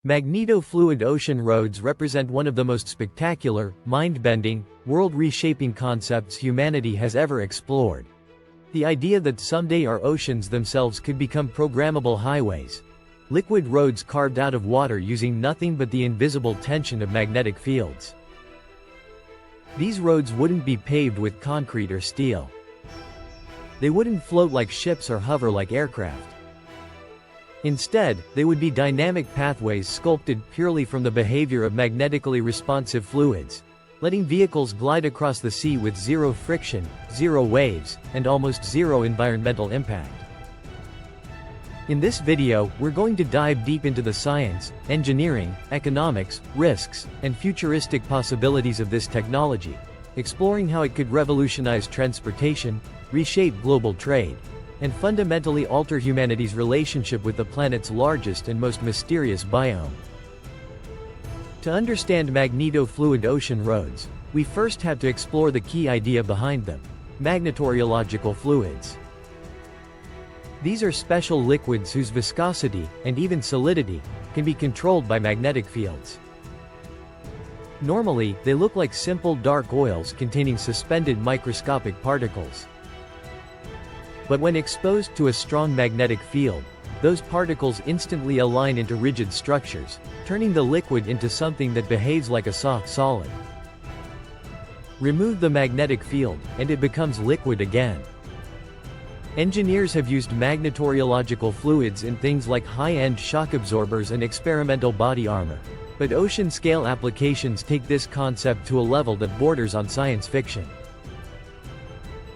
Magneto-Fluid Ocean Roads represent one of the most spectacular, mind-bending, world-reshaping concepts humanity has ever explored. The idea that someday our oceans themselves could become programmable highways. Liquid roads carved out of water using nothing but the invisible tension of magnetic fields. These roads wouldn't be paved with concrete or steel. They wouldn't float like ships or hover like aircraft. Instead, they would be dynamic pathways sculpted purely from the behavior of magnetically responsive fluids, letting vehicles glide across the sea with zero friction, zero waves, and almost zero environmental impact. In this video, we're going to dive deep into the science, engineering, economics, risks, and futuristic possibilities of this technology, exploring how it could revolutionize transportation, reshape global trade, and fundamentally alter humanity's relationship with the planet's largest and most mysterious biome. To understand magneto-fluid ocean roads, we first have to explore the key idea behind them: magneto-rheological fluids. These are special liquids whose viscosity, and even solidity, can be controlled by magnetic fields. Normally, they look like simple dark oils containing suspended microscopic particles. But when exposed to a strong magnetic field, those particles instantly align into rigid structures, turning the liquid into something that behaves like a soft solid. Remove the magnetic field, and it becomes liquid again. Engineers have used magneto-rheological fluids in things like high-end shock absorbers and experimental body armor, but ocean-scale applications take this concept to a level that borders on science fiction.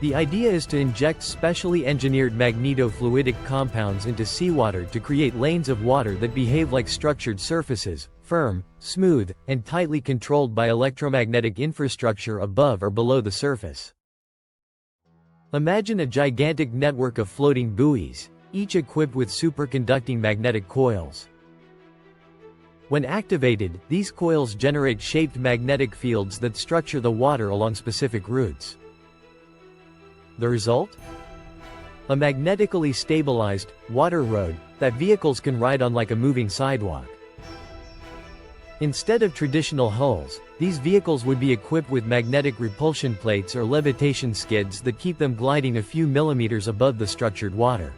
The idea is to inject specially engineered magnetofluidic compounds into seawater to create lanes of water that behave like structured surfaces, firm, smooth, and tightly controlled by electromagnetic infrastructure above or below the surface. Imagine a gigantic network of floating buoys, each equipped with superconducting magnetic coils. When activated, these coils generate shaped magnetic fields that structure the water along specific routes. The result? A magnetically stabilized, water road that vehicles can ride on like a moving sidewalk. Instead of traditional hulls, these vehicles would be equipped with magnetic repulsion plates or levitation skids that keep them gliding a few millimeters above the structured water.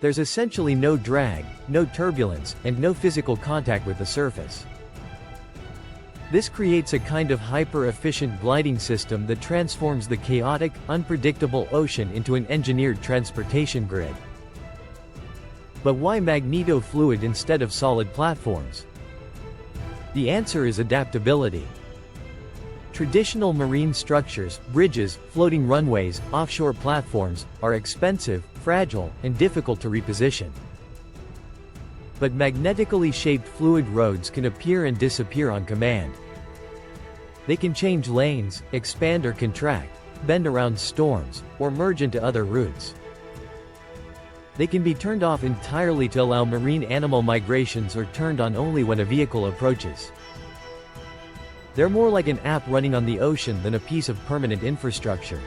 There's essentially no drag, no turbulence, and no physical contact with the surface. This creates a kind of hyper-efficient gliding system that transforms the chaotic, unpredictable ocean into an engineered transportation grid. But why magneto-fluid instead of solid platforms? The answer is adaptability. Traditional marine structures, bridges, floating runways, offshore platforms, are expensive, fragile, and difficult to reposition. But magnetically shaped fluid roads can appear and disappear on command. They can change lanes, expand or contract, bend around storms, or merge into other routes. They can be turned off entirely to allow marine animal migrations or turned on only when a vehicle approaches. They're more like an app running on the ocean than a piece of permanent infrastructure.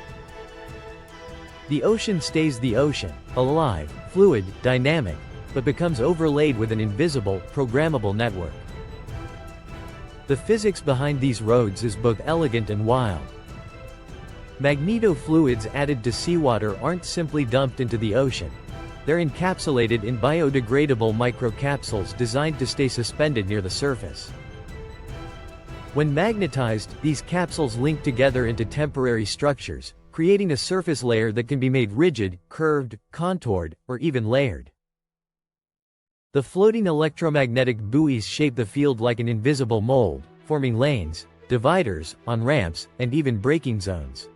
The ocean stays the ocean, alive, fluid, dynamic, but becomes overlaid with an invisible, programmable network. The physics behind these roads is both elegant and wild. Magneto-fluids added to seawater aren't simply dumped into the ocean. They're encapsulated in biodegradable microcapsules designed to stay suspended near the surface. When magnetized, these capsules link together into temporary structures, creating a surface layer that can be made rigid, curved, contoured, or even layered. The floating electromagnetic buoys shape the field like an invisible mold, forming lanes, dividers, on-ramps, and even braking zones.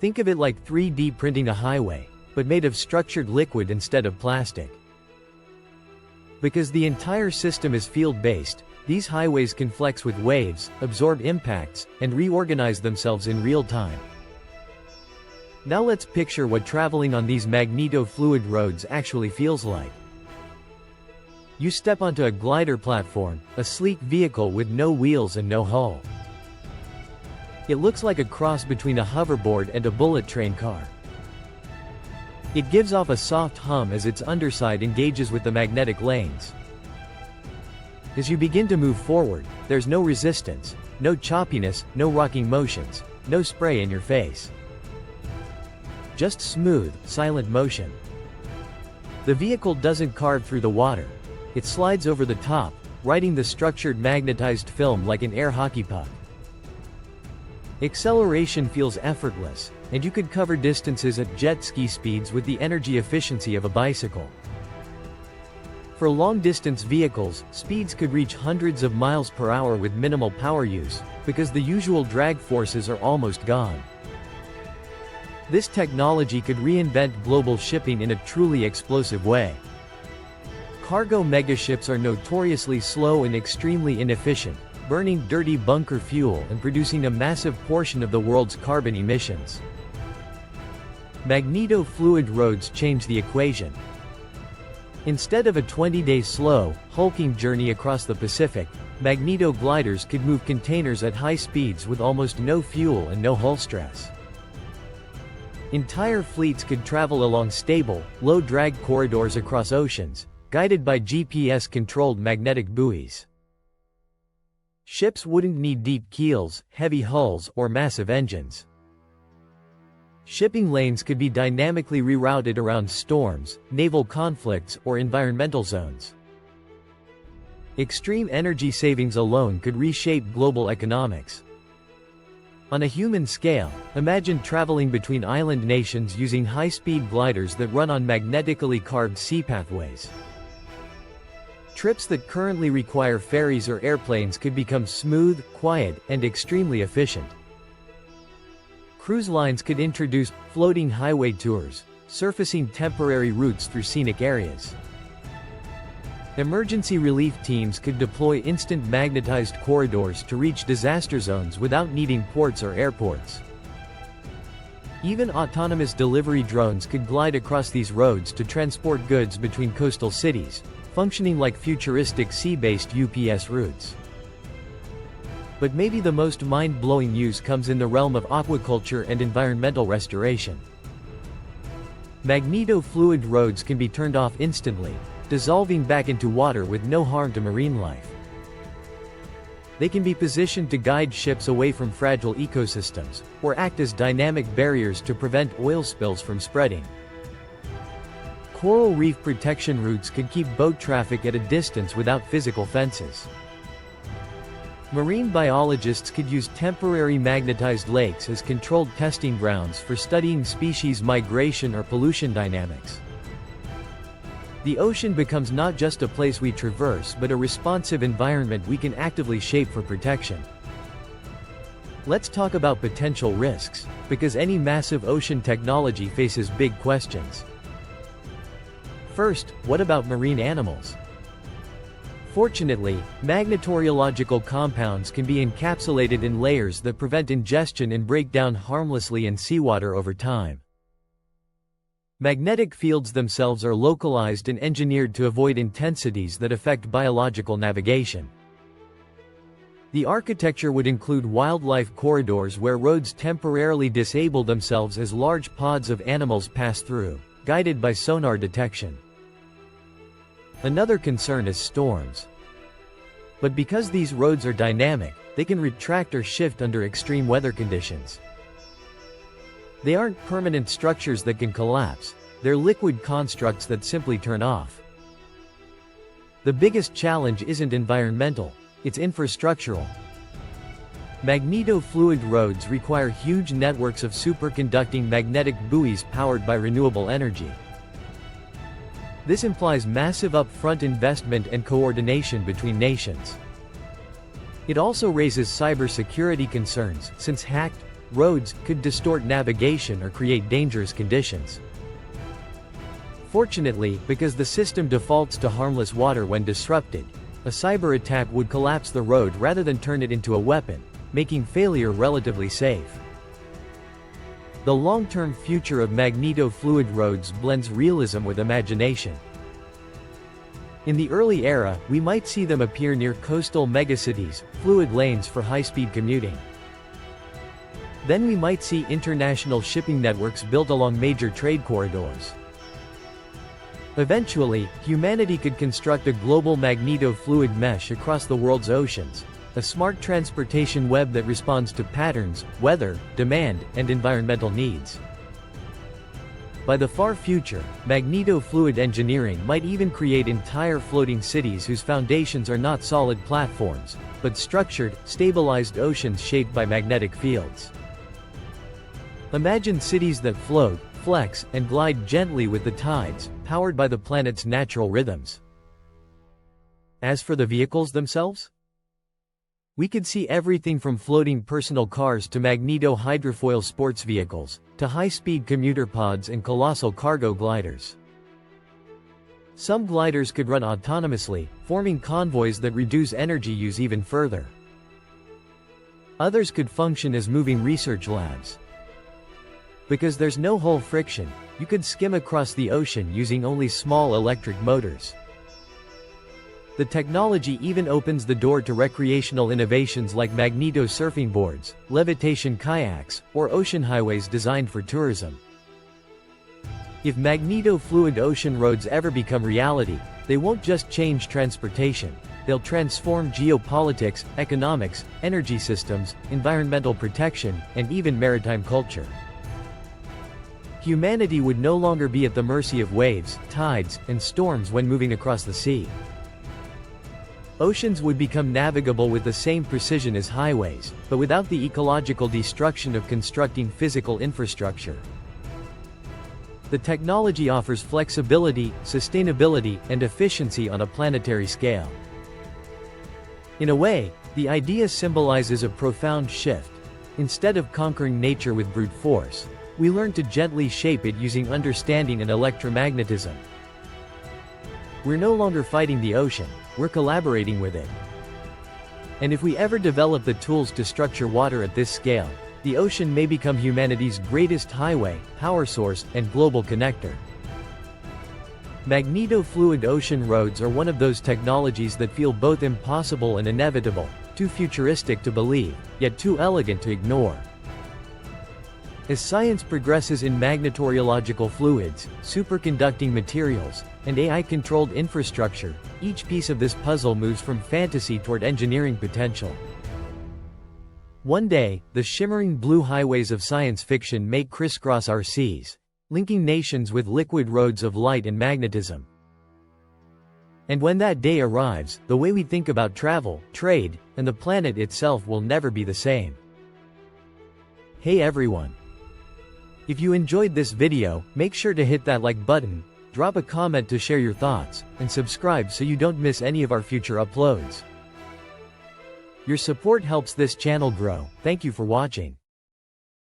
Think of it like 3D printing a highway, but made of structured liquid instead of plastic. Because the entire system is field-based, these highways can flex with waves, absorb impacts, and reorganize themselves in real time. Now let's picture what traveling on these magneto-fluid roads actually feels like. You step onto a glider platform, a sleek vehicle with no wheels and no hull. It looks like a cross between a hoverboard and a bullet train car. It gives off a soft hum as its underside engages with the magnetic lanes. As you begin to move forward, there's no resistance, no choppiness, no rocking motions, no spray in your face. Just smooth, silent motion. The vehicle doesn't carve through the water. It slides over the top, riding the structured magnetized film like an air hockey puck. Acceleration feels effortless, and you could cover distances at jet ski speeds with the energy efficiency of a bicycle. For long-distance vehicles, speeds could reach hundreds of miles per hour with minimal power use, because the usual drag forces are almost gone. This technology could reinvent global shipping in a truly explosive way. Cargo megaships are notoriously slow and extremely inefficient, burning dirty bunker fuel and producing a massive portion of the world's carbon emissions. Magneto-Fluid Roads change the equation. Instead of a 20-day slow, hulking journey across the Pacific, magneto gliders could move containers at high speeds with almost no fuel and no hull stress. Entire fleets could travel along stable, low-drag corridors across oceans, guided by GPS-controlled magnetic buoys. Ships wouldn't need deep keels, heavy hulls, or massive engines. Shipping lanes could be dynamically rerouted around storms, naval conflicts, or environmental zones. Extreme energy savings alone could reshape global economics. On a human scale, imagine traveling between island nations using high-speed gliders that run on magnetically carved sea pathways. Trips that currently require ferries or airplanes could become smooth, quiet, and extremely efficient. Cruise lines could introduce floating highway tours, surfacing temporary routes through scenic areas. Emergency relief teams could deploy instant magnetized corridors to reach disaster zones without needing ports or airports. Even autonomous delivery drones could glide across these roads to transport goods between coastal cities, functioning like futuristic sea-based UPS routes. But maybe the most mind-blowing news comes in the realm of aquaculture and environmental restoration. Magneto-fluid roads can be turned off instantly, dissolving back into water with no harm to marine life. They can be positioned to guide ships away from fragile ecosystems, or act as dynamic barriers to prevent oil spills from spreading. Coral reef protection routes could keep boat traffic at a distance without physical fences. Marine biologists could use temporary magnetized lakes as controlled testing grounds for studying species migration or pollution dynamics. The ocean becomes not just a place we traverse but a responsive environment we can actively shape for protection. Let's talk about potential risks, because any massive ocean technology faces big questions. First, what about marine animals? Fortunately, magneto-rheological compounds can be encapsulated in layers that prevent ingestion and break down harmlessly in seawater over time. Magnetic fields themselves are localized and engineered to avoid intensities that affect biological navigation. The architecture would include wildlife corridors where roads temporarily disable themselves as large pods of animals pass through, guided by sonar detection. Another concern is storms. But because these roads are dynamic, they can retract or shift under extreme weather conditions. They aren't permanent structures that can collapse, they're liquid constructs that simply turn off. The biggest challenge isn't environmental, it's infrastructural. Magneto-fluid roads require huge networks of superconducting magnetic buoys powered by renewable energy. This implies massive upfront investment and coordination between nations. It also raises cybersecurity concerns, since hacked roads could distort navigation or create dangerous conditions. Fortunately, because the system defaults to harmless water when disrupted, a cyber attack would collapse the road rather than turn it into a weapon, making failure relatively safe. The long-term future of magneto-fluid roads blends realism with imagination. In the early era, we might see them appear near coastal megacities, fluid lanes for high-speed commuting. Then we might see international shipping networks built along major trade corridors. Eventually, humanity could construct a global magneto-fluid mesh across the world's oceans, a smart transportation web that responds to patterns, weather, demand, and environmental needs. By the far future, magneto-fluid engineering might even create entire floating cities whose foundations are not solid platforms, but structured, stabilized oceans shaped by magnetic fields. Imagine cities that float, flex, and glide gently with the tides, powered by the planet's natural rhythms. As for the vehicles themselves? We could see everything from floating personal cars to magneto-hydrofoil sports vehicles, to high-speed commuter pods and colossal cargo gliders. Some gliders could run autonomously, forming convoys that reduce energy use even further. Others could function as moving research labs. Because there's no hull friction, you could skim across the ocean using only small electric motors. The technology even opens the door to recreational innovations like magneto-surfing boards, levitation kayaks, or ocean highways designed for tourism. If magneto-fluid ocean roads ever become reality, they won't just change transportation, they'll transform geopolitics, economics, energy systems, environmental protection, and even maritime culture. Humanity would no longer be at the mercy of waves, tides, and storms when moving across the sea. Oceans would become navigable with the same precision as highways, but without the ecological destruction of constructing physical infrastructure. The technology offers flexibility, sustainability, and efficiency on a planetary scale. In a way, the idea symbolizes a profound shift. Instead of conquering nature with brute force, we learn to gently shape it using understanding and electromagnetism. We're no longer fighting the ocean, we're collaborating with it. And if we ever develop the tools to structure water at this scale, the ocean may become humanity's greatest highway, power source, and global connector. Magneto-fluid ocean roads are one of those technologies that feel both impossible and inevitable, too futuristic to believe, yet too elegant to ignore. As science progresses in magneto-rheological fluids, superconducting materials, and AI-controlled infrastructure, each piece of this puzzle moves from fantasy toward engineering potential. One day, the shimmering blue highways of science fiction may crisscross our seas, linking nations with liquid roads of light and magnetism. And when that day arrives, the way we think about travel, trade, and the planet itself will never be the same. Hey everyone! If you enjoyed this video, make sure to hit that like button, drop a comment to share your thoughts, and subscribe so you don't miss any of our future uploads. Your support helps this channel grow. Thank you for watching.